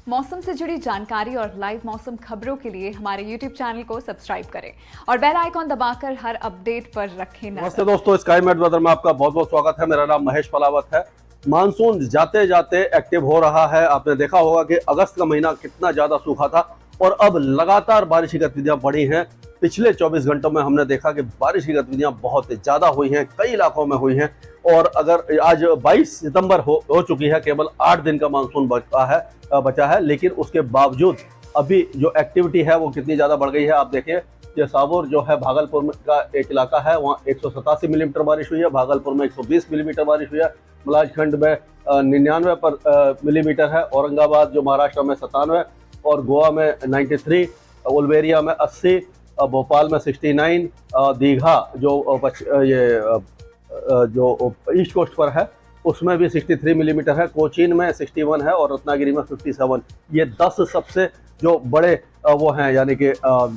मौसम से जुड़ी जानकारी और लाइव मौसम खबरों के लिए हमारे YouTube चैनल को सब्सक्राइब करें और बेल आइकॉन दबाकर हर अपडेट पर रखें नजर। नमस्ते दोस्तों, स्काई मेट वेदर में आपका बहुत बहुत स्वागत है। मेरा नाम महेश पलावत है। मानसून जाते जाते एक्टिव हो रहा है। आपने देखा होगा कि अगस्त का महीना कितना ज्यादा सूखा था और अब लगातार बारिश की गतिविधियां बढ़ी हैं। पिछले 24 घंटों में हमने देखा कि बारिश की गतिविधियां बहुत ज्यादा हुई हैं, कई इलाकों में हुई हैं। और अगर आज 22 सितंबर हो चुकी है, केवल 8 दिन का मानसून बचा है, लेकिन उसके बावजूद अभी जो एक्टिविटी है वो कितनी ज्यादा बढ़ गई है। आप देखिए, ये साबुर जो है भागलपुर का एक इलाका है, वहाँ 187 मिलीमीटर बारिश हुई है। भागलपुर में 120 मिलीमीटर बारिश हुई है। मलाजखंड में 99 मिलीमीटर है। औरंगाबाद जो महाराष्ट्र में 97 और गोवा में 93, उलवेरिया में 80, भोपाल में 69, दीघा जो ईस्ट कोस्ट पर है उसमें भी 63 मिलीमीटर है। कोचीन में 61 है और रत्नागिरी में 57। ये 10 सबसे जो बड़े वो हैं, यानी कि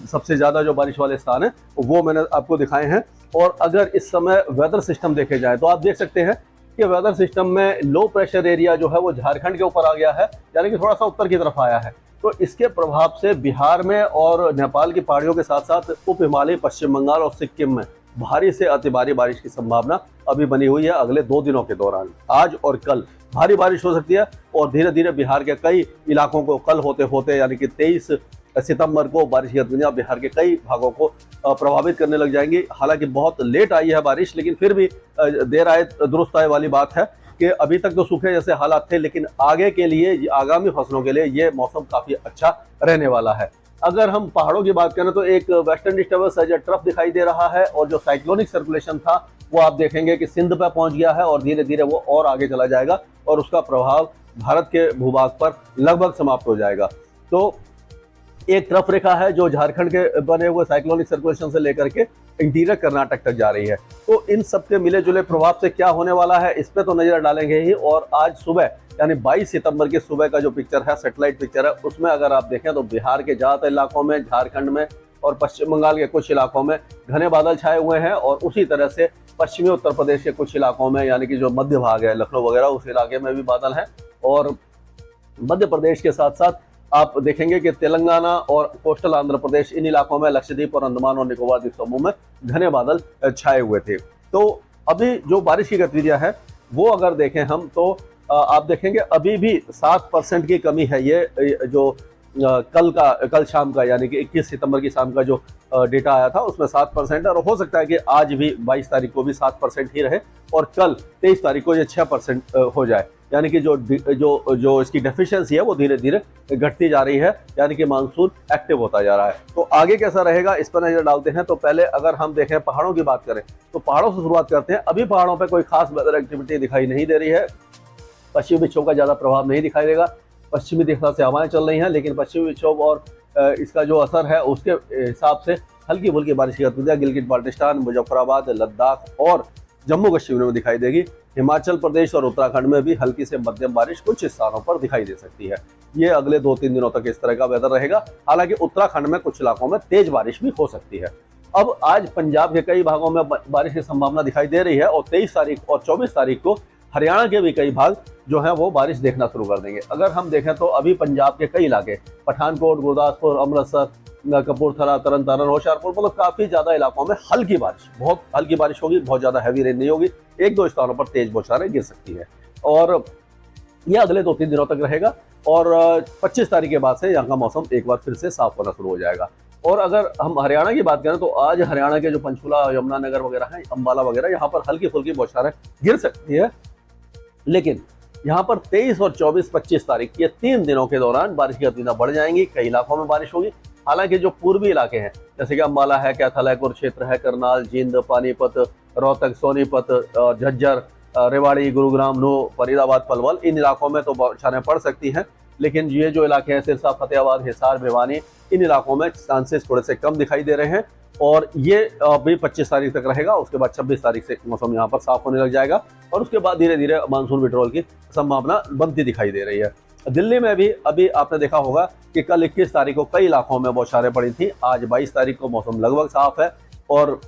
सबसे ज़्यादा जो बारिश वाले स्थान हैं वो मैंने आपको दिखाए हैं। और अगर इस समय वेदर सिस्टम देखे जाए तो आप देख सकते हैं कि वेदर सिस्टम में लो प्रेशर एरिया जो है वो झारखंड के ऊपर आ गया है, यानी कि थोड़ा सा उत्तर की तरफ आया है। तो इसके प्रभाव से बिहार में और नेपाल की पहाड़ियों के साथ साथ उप हिमालय, पश्चिम बंगाल और सिक्किम में भारी से अति भारी बारिश की संभावना अभी बनी हुई है। अगले 2 दिनों के दौरान आज और कल भारी बारिश हो सकती है और धीरे धीरे बिहार के कई इलाकों को कल होते होते यानी कि 23 सितंबर को बारिश की गतिविधियां बिहार के कई भागों को प्रभावित करने लग जाएंगी। हालांकि बहुत लेट आई है बारिश, लेकिन फिर भी देर आए दुरुस्त आए वाली बात है कि अभी तक तो सूखे जैसे हालात थे, लेकिन आगे के लिए, आगामी फसलों के लिए ये मौसम काफी अच्छा रहने वाला है। अगर हम पहाड़ों की बात करें तो एक वेस्टर्न डिस्टर्बेंस एज ट्रफ दिखाई दे रहा है और जो साइक्लोनिक सर्कुलेशन था वो आप देखेंगे कि सिंध पर पहुंच गया है और धीरे धीरे वो और आगे चला जाएगा और उसका प्रभाव भारत के भूभाग पर लगभग समाप्त हो जाएगा। तो एक ट्रफ रेखा है जो झारखंड के बने हुए साइक्लोनिक सर्कुलेशन से लेकर के इंटीरियर कर्नाटक तक जा रही है। तो इन सब के मिले जुले प्रभाव से क्या होने वाला है इस पे तो नजर डालेंगे ही। और आज सुबह यानी 22 सितंबर की सुबह का जो पिक्चर है, सैटेलाइट पिक्चर है, उसमें अगर आप देखें तो बिहार के ज्यादातर इलाकों में, झारखंड में और पश्चिम बंगाल के कुछ इलाकों में घने बादल छाए हुए हैं। और उसी तरह से पश्चिमी उत्तर प्रदेश के कुछ इलाकों में, यानी कि जो मध्य भाग है, लखनऊ वगैरह, उस इलाके में भी बादल हैं। और मध्य प्रदेश के साथ साथ आप देखेंगे कि तेलंगाना और कोस्टल आंध्र प्रदेश, इन इलाकों में, लक्षद्वीप और अंडमान और निकोबार द्वीप समूह में घने बादल छाए हुए थे। तो अभी जो बारिश की गतिविधियां है वो अगर देखें हम तो आप देखेंगे अभी भी 7% की कमी है। ये जो कल शाम का यानी कि 21 सितंबर की शाम का जो डेटा आया था उसमें 7% और हो सकता है कि आज भी 22 तारीख को भी 7% ही रहे और कल 23 तारीख को ये 6% हो जाए। यानी कि जो इसकी डेफिशिएंसी है वो धीरे धीरे घटती जा रही है, यानी कि मानसून एक्टिव होता जा रहा है। तो आगे कैसा रहेगा इस पर नजर डालते हैं। तो पहले अगर हम देखें पहाड़ों की बात करें तो पहाड़ों से शुरुआत करते हैं। अभी पहाड़ों पर कोई खास वेदर एक्टिविटी दिखाई नहीं दे रही है। पश्चिमी विक्षोभ का ज्यादा प्रभाव नहीं दिखाई देगा। पश्चिमी दिशा से हवाएं चल रही हैं, लेकिन पश्चिमी विक्षोभ और इसका जो असर है उसके हिसाब से हल्की फुल्की बारिश की गतिविधियां गिलगित बाल्टिस्तान, मुजफ्फराबाद, लद्दाख और जम्मू कश्मीर में दिखाई देगी। हिमाचल प्रदेश और उत्तराखंड में भी हल्की से मध्यम बारिश कुछ स्थानों पर दिखाई दे सकती है। ये अगले 2-3 दिनों तक इस तरह का वेदर रहेगा। हालांकि उत्तराखंड में कुछ इलाकों में तेज बारिश भी हो सकती है। अब आज पंजाब के कई भागों में बारिश की संभावना दिखाई दे रही है और 23 तारीख और 24 तारीख को हरियाणा के भी कई भाग जो है वो बारिश देखना शुरू कर देंगे। अगर हम देखें तो अभी पंजाब के कई इलाके, पठानकोट, गुरदासपुर, अमृतसर, कपूरथला, तरन तारण, होशियारपुर, मतलब काफी ज्यादा इलाकों में हल्की बारिश, बहुत हल्की बारिश होगी। बहुत ज्यादा हैवी रेन नहीं होगी। 1-2 स्थानों पर तेज बौछारें गिर सकती है और यह अगले 2-3 दिनों तक रहेगा। और 25 तारीख के बाद से यहाँ का मौसम एक बार फिर से साफ होना शुरू हो जाएगा। और अगर हम हरियाणा की बात करें तो आज हरियाणा के जो पंचकुला, यमुनानगर वगैरह है, अंबाला वगैरह, यहाँ पर हल्की फुल्की बौछारें गिर सकती है। लेकिन यहाँ पर 23 और 24-25 तारीख, ये 3 दिनों के दौरान बारिश की गतिविधियां बढ़ जाएंगी। कई इलाकों में बारिश होगी। हालांकि जो पूर्वी इलाके हैं जैसे कि अंबाला है, कैथल है, कुरुक्षेत्र है, करनाल, जींद, पानीपत, रोहतक, सोनीपत, झज्जर, रेवाड़ी, गुरुग्राम, नू, फरीदाबाद, पलवल, इन इलाकों में तो बौछारें पड़ सकती हैं। लेकिन ये जो इलाके हैं सिरसा, फतेहाबाद, हिसार, भिवानी, इन इलाकों में चांसेस थोड़े से कम दिखाई दे रहे हैं। और ये अभी 25 तारीख तक रहेगा। उसके बाद 26 तारीख से मौसम यहाँ पर साफ होने लग जाएगा और उसके बाद धीरे धीरे मानसून विड्रॉल की संभावना बनती दिखाई दे रही है। दिल्ली में भी अभी आपने देखा होगा कि कल 21 तारीख को कई इलाकों में बौछारें पड़ी थी। आज 22 तारीख को मौसम लगभग साफ है और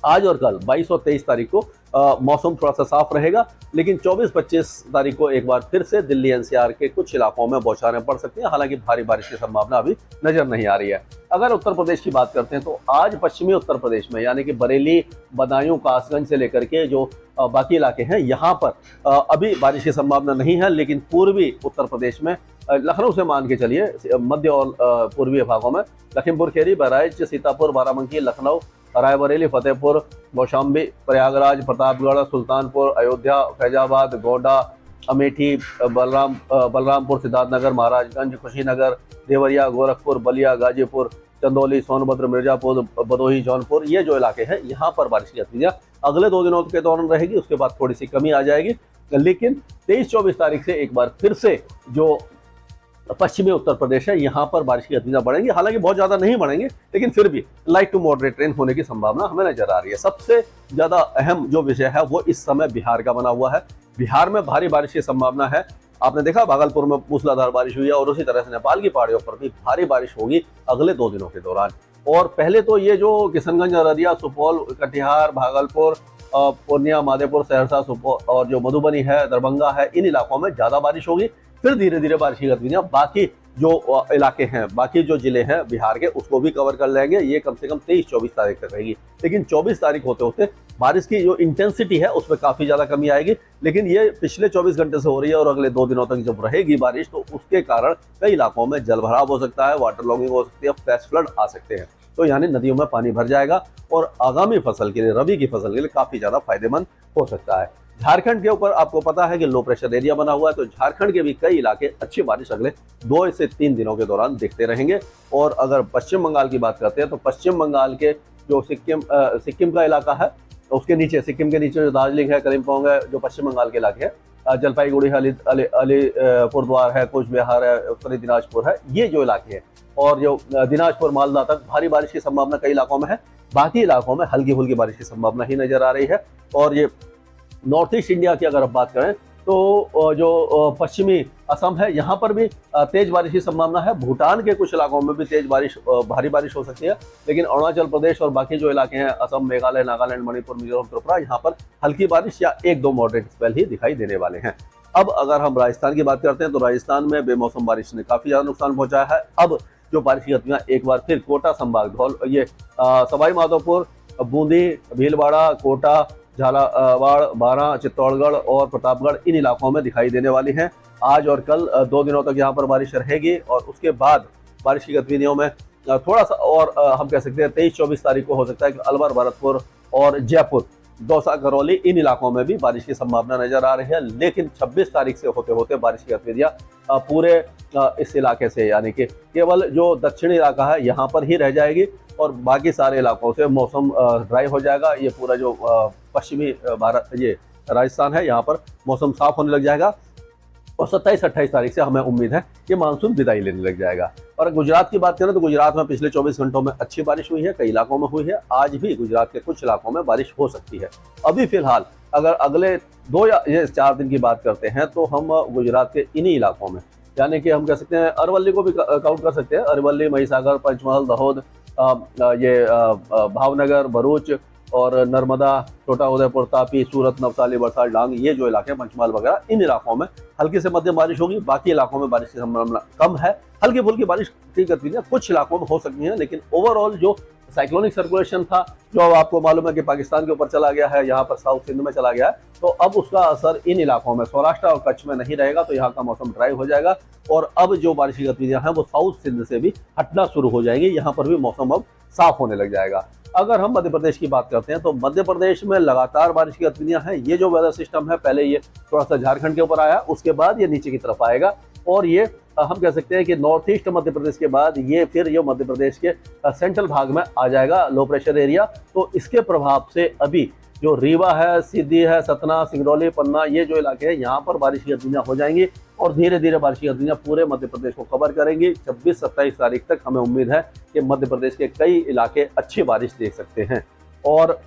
आज और कल 22 और 23 तारीख को मौसम थोड़ा सा साफ रहेगा, लेकिन 24-25 तारीख को एक बार फिर से दिल्ली एनसीआर के कुछ इलाकों में बौछारें पड़ सकती हैं। हालांकि भारी बारिश की संभावना अभी नजर नहीं आ रही है। अगर उत्तर प्रदेश की बात करते हैं तो आज पश्चिमी उत्तर प्रदेश में यानी कि बरेली, बदायूं, कासगंज से लेकर के जो बाकी इलाके हैं यहाँ पर अभी बारिश की संभावना नहीं है, लेकिन पूर्वी उत्तर प्रदेश में लखनऊ से मान के चलिए मध्य और पूर्वी भागों में लखीमपुर खीरी, बहराइच, सीतापुर, बाराबंकी, लखनऊ, रायबरेली, फतेहपुर, कौशाम्बी, प्रयागराज, प्रतापगढ़, सुल्तानपुर, अयोध्या, फैजाबाद, गोंडा, अमेठी, बलरामपुर, सिद्धार्थनगर, महाराजगंज, कुशीनगर, देवरिया, गोरखपुर, बलिया, गाजीपुर, चंदौली, सोनभद्र, मिर्जापुर, भदोही, जौनपुर, ये जो इलाके हैं यहाँ पर बारिश की गतिविधियाँ अगले 2 दिनों के दौरान रहेगी। उसके बाद थोड़ी सी कमी आ जाएगी, लेकिन 23-24 तारीख से एक बार फिर से जो पश्चिमी उत्तर प्रदेश है यहाँ पर बारिश की गतिविधियां बढ़ेंगी। हालांकि बहुत ज्यादा नहीं बढ़ेंगे, लेकिन फिर भी लाइट टू मॉडरेट रेन होने की संभावना हमें नजर आ रही है। सबसे ज्यादा अहम जो विषय है वो इस समय बिहार का बना हुआ है। बिहार में भारी बारिश की संभावना है। आपने देखा भागलपुर में मूसलाधार बारिश हुई है और उसी तरह से नेपाल की पहाड़ियों पर भी भारी बारिश होगी अगले 2 दिनों के दौरान। और पहले तो ये जो किशनगंज, अररिया, सुपौल, कटिहार, भागलपुर, पूर्णिया, माधेपुर, सहरसा, सुपौल और जो मधुबनी है, दरभंगा है, इन इलाकों में ज्यादा बारिश होगी। फिर धीरे धीरे बारिश की गतिविधियां बाकी जो इलाके हैं, बाकी जो जिले हैं बिहार के, उसको भी कवर कर लेंगे। ये कम से कम 23-24 तारीख तक रहेगी, लेकिन 24 तारीख होते होते बारिश की जो इंटेंसिटी है उसमें काफी ज्यादा कमी आएगी। लेकिन ये पिछले 24 घंटे से हो रही है और अगले 2 दिनों तक जब रहेगी बारिश तो उसके कारण कई इलाकों में जलभराव हो सकता है, वाटर लॉगिंग हो सकती है, फ्लैश फ्लड आ सकते हैं। तो यानी नदियों में पानी भर जाएगा और आगामी फसल के लिए, रबी की फसल के लिए काफी ज्यादा फायदेमंद हो सकता है। झारखंड के ऊपर आपको पता है कि लो प्रेशर एरिया बना हुआ है, तो झारखंड के भी कई इलाके अच्छी बारिश अगले 2 से 3 दिनों के दौरान दिखते रहेंगे। और अगर पश्चिम बंगाल की बात करते हैं तो पश्चिम बंगाल के जो सिक्किम का इलाका है, तो उसके नीचे, सिक्किम के नीचे जो दार्जिलिंग है, कलिम्पोंग है, जो पश्चिम बंगाल के इलाके हैं, जलपाईगुड़ी है, अलीपुरद्वार है, कूच बिहार है, उत्तरी दिनाजपुर है, ये जो इलाके हैं, और जो दिनाजपुर, मालदा तक भारी बारिश की संभावना कई इलाकों में है। बाकी इलाकों में हल्की फुल्की बारिश की संभावना ही नजर आ रही है। और ये नॉर्थ ईस्ट इंडिया की अगर आप बात करें तो जो पश्चिमी असम है यहाँ पर भी तेज बारिश की संभावना है। भूटान के कुछ इलाकों में भी तेज बारिश, भारी बारिश हो सकती है। लेकिन अरुणाचल प्रदेश और बाकी जो इलाके हैं, असम, मेघालय, नागालैंड, मणिपुर, मिजोरम, त्रिपुरा, यहाँ पर हल्की बारिश या 1-2 मॉडरेट स्पेल ही दिखाई देने वाले हैं। अब अगर हम राजस्थान की बात करते हैं तो राजस्थान में बेमौसम बारिश ने काफी ज्यादा नुकसान पहुंचाया है। अब जो बारिश की गतिविधियां एक बार फिर कोटा संभाग, ये सवाई माधोपुर, बूंदी, भीलवाड़ा, कोटा, झालावाड़, बारां, चित्तौड़गढ़ और प्रतापगढ़, इन इलाकों में दिखाई देने वाली हैं। आज और कल 2 दिनों तक यहाँ पर बारिश रहेगी और उसके बाद बारिश की गतिविधियों में थोड़ा सा और हम कह सकते हैं 23-24 तारीख को हो सकता है कि अलवर, भरतपुर और जयपुर, दौसा, करौली, इन इलाकों में भी बारिश की संभावना नजर आ रही है। लेकिन 26 तारीख से होते होते बारिश की गतिविधियां पूरे इस इलाके से, यानी कि केवल जो दक्षिणी इलाका है यहाँ पर ही रह जाएगी और बाकी सारे इलाकों से मौसम ड्राई हो जाएगा। ये पूरा जो पश्चिमी भारत, ये राजस्थान है, यहाँ पर मौसम साफ होने लग जाएगा और 27-28 तारीख से हमें उम्मीद है कि मानसून विदाई लेने लग जाएगा। और गुजरात की बात करें तो गुजरात में पिछले 24 घंटों में अच्छी बारिश हुई है, कई इलाकों में हुई है। आज भी गुजरात के कुछ इलाकों में बारिश हो सकती है। अभी फिलहाल अगर अगले 2 या 4 दिन की बात करते हैं तो हम गुजरात के इन्हीं इलाकों में, यानी कि हम कह सकते हैं अरवली को भी काउंट कर सकते हैं, अरवली, महिसागर, पंचमहल, दाहोद, भावनगर, भरूच और नर्मदा, छोटा उदयपुर, तापी, सूरत, नवसारी, वलसाड, डांग, ये जो इलाके हैं, पंचमहल वगैरह, इन इलाकों में हल्की से मध्यम बारिश होगी। बाकी इलाकों में बारिश की संभावना कम है। हल्की फुल्की बारिश की गतिविधियां कुछ इलाकों में हो सकती हैं, लेकिन ओवरऑल जो साइक्लोनिक सर्कुलेशन था, जो अब आपको मालूम है कि पाकिस्तान के ऊपर चला गया है, यहाँ पर साउथ सिंध में चला गया है, तो अब उसका असर इन इलाकों में, सौराष्ट्र और कच्छ में नहीं रहेगा। तो यहाँ का मौसम ड्राई हो जाएगा और अब जो बारिश की गतिविधियां हैं वो साउथ सिंध से भी हटना शुरू हो जाएंगी। यहाँ पर भी मौसम अब साफ होने लग जाएगा। अगर हम मध्य प्रदेश की बात करते हैं तो मध्य प्रदेश में लगातार बारिश की गतिविधियां हैं। ये जो वेदर सिस्टम है, पहले ये थोड़ा सा झारखंड के ऊपर आया, उसके बाद ये नीचे की तरफ आएगा और ये हम कह सकते हैं कि नॉर्थ ईस्ट मध्य प्रदेश के बाद ये फिर ये मध्य प्रदेश के सेंट्रल भाग में आ जाएगा, लो प्रेशर एरिया। तो इसके प्रभाव से अभी जो रीवा है, सीधी है, सतना, सिंगरौली, पन्ना, ये जो इलाके हैं, यहाँ पर बारिश की गतिविधियां हो जाएंगी और धीरे धीरे बारिश की गतिविधियां पूरे मध्य प्रदेश को कवर करेंगी। 26-27 तारीख तक हमें उम्मीद है कि मध्य प्रदेश के कई इलाके अच्छी बारिश देख सकते हैं। और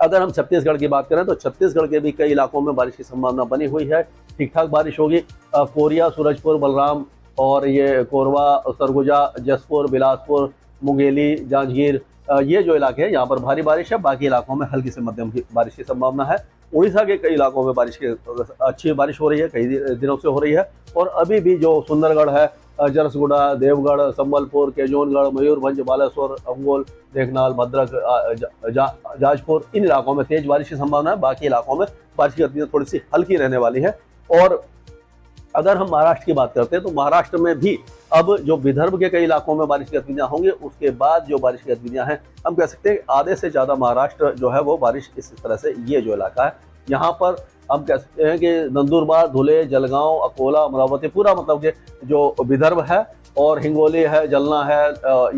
अगर हम छत्तीसगढ़ की बात करें तो छत्तीसगढ़ के भी कई इलाकों में बारिश की संभावना बनी हुई है। ठीक ठाक बारिश होगी। कोरिया, सूरजपुर, बलराम और ये कोरबा, सरगुजा, जसपुर, बिलासपुर, मुंगेली, जांजगीर, ये जो इलाके हैं यहाँ पर भारी बारिश है। बाकी इलाकों में हल्की से मध्यम की बारिश की संभावना है। उड़ीसा के कई इलाकों में अच्छी बारिश हो रही है, कई दिनों से हो रही है। और अभी भी जो सुंदरगढ़ है, जरसगुड़ा, देवगढ़, संबलपुर, केजोनगढ़, मयूरभंज, बालेश्वर, अंगोल, ढेंकनाल, भद्रक, जाजपुर, इन इलाकों में तेज बारिश की संभावना है। बाकी इलाकों में बारिश की गतिविधियां थोड़ी सी हल्की रहने वाली है। और अगर हम महाराष्ट्र की बात करते हैं तो महाराष्ट्र में भी अब जो विदर्भ के कई इलाकों में बारिश की गतिविधियां होंगी, उसके बाद जो बारिश की गतिविधियां हैं, हम कह सकते हैं आधे से ज्यादा महाराष्ट्र जो है वो बारिश इस तरह से, ये जो इलाका है यहाँ पर हम कह सकते हैं कि नंदुरबार, धुले, जलगांव, अकोला, अमरावती, पूरा मतलब कि जो विदर्भ है, और हिंगोली है, जलना है,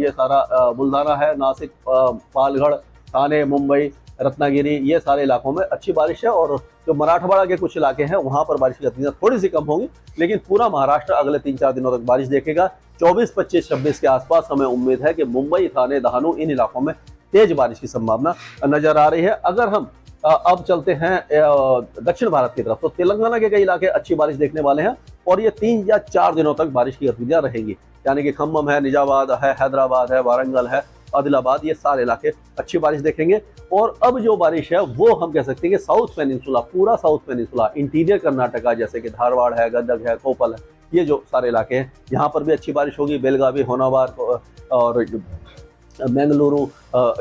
ये सारा बुल्धाना है, नासिक, पालगढ़, ठाणे, मुंबई, रत्नागिरी, ये सारे इलाकों में अच्छी बारिश है। और जो मराठवाड़ा के कुछ इलाके हैं वहां पर बारिश की गतिविधियां थोड़ी सी कम होंगी, लेकिन पूरा महाराष्ट्र अगले 3-4 दिनों तक बारिश देखेगा। 24, 25, 26 के आसपास हमें उम्मीद है कि मुंबई, ठाणे, दहानू, इन इलाकों में तेज बारिश की संभावना नजर आ रही है। अगर हम अब चलते हैं दक्षिण भारत की तरफ, तो तेलंगाना के कई इलाके अच्छी बारिश देखने वाले हैं, और ये 3 या 4 दिनों तक बारिश की गतिविधियां रहेंगी। यानी कि खम्मम है, निजामाबाद है, हैदराबाद है, वारंगल है, आदिलाबाद, ये सारे इलाके अच्छी बारिश देखेंगे। और अब जो बारिश है वो हम कह सकते हैं कि साउथ पेनिनसुला, पूरा साउथ पेनिनसुला, इंटीरियर कर्नाटका, जैसे कि धारवाड़ है, गदग है, कोपल है, ये जो सारे इलाके हैं यहाँ पर भी अच्छी बारिश होगी। बेलगावी, होनावार और बेंगलुरु,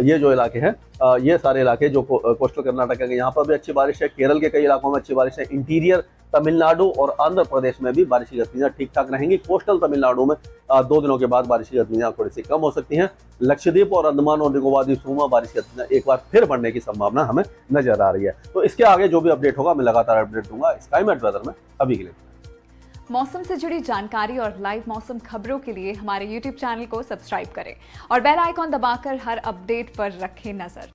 ये जो इलाके हैं, ये सारे इलाके जो कोस्टल कर्नाटक के, यहाँ पर भी अच्छी बारिश है। केरल के कई इलाकों में अच्छी बारिश है। इंटीरियर तमिलनाडु और आंध्र प्रदेश में भी बारिश की गतिविधियां ठीक ठाक रहेंगी। कोस्टल तमिलनाडु में 2 दिनों के बाद बारिश की गतिविधियां थोड़ी सी कम हो सकती हैं। लक्षद्वीप और अंडमान और निकोबार द्वीप समूह में बारिश की गतिविधियां एक बार फिर बढ़ने की संभावना हमें नजर आ रही है। तो इसके आगे जो भी अपडेट होगा मैं लगातार अपडेट दूंगा स्काईमेट वेदर में। अभी के लिए मौसम से जुड़ी जानकारी और लाइव मौसम खबरों के लिए हमारे YouTube चैनल को सब्सक्राइब करें और बेल आइकॉन दबाकर हर अपडेट पर रखें नजर।